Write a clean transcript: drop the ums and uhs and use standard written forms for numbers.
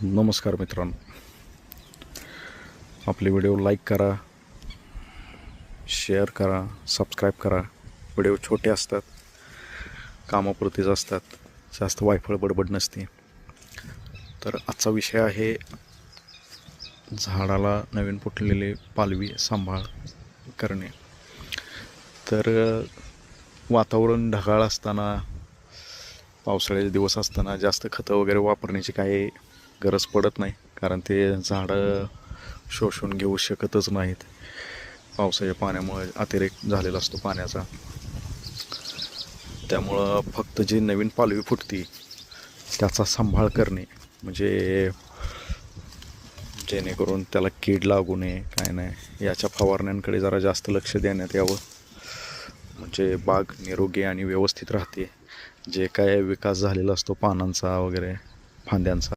नमस्कार मित्रांनो, आपले व्हिडिओ लाईक करा, शेअर करा, सबस्क्राईब करा. व्हिडिओ छोटे असतात, कामापुरतीच असतात, जास्त वायफळ बडबड नसते. तर आजचा विषय आहे झाडाला नवीन फुटलेले पालवी सांभाळ करणे. तर वातावरण ढगाळ असताना, पावसाळ्याचे दिवस असताना जास्त खतं वगैरे वापरण्याची काही गरज पडत नाही, कारण ते झाडं शोषून घेऊ शकतच नाहीत. पावसाच्या पाण्यामुळे अतिरेक झालेला असतो पाण्याचा. त्यामुळं फक्त जी नवीन पालवी फुटती त्याचा सांभाळ करणे, म्हणजे जेणेकरून त्याला कीड लागू नये, काय नाही, याच्या फवारण्यांकडे जरा जास्त लक्ष देण्यात यावं. म्हणजे बाग निरोगी आणि व्यवस्थित राहते. जे काय विकास झालेला असतो पानांचा वगैरे, फांद्यांचा,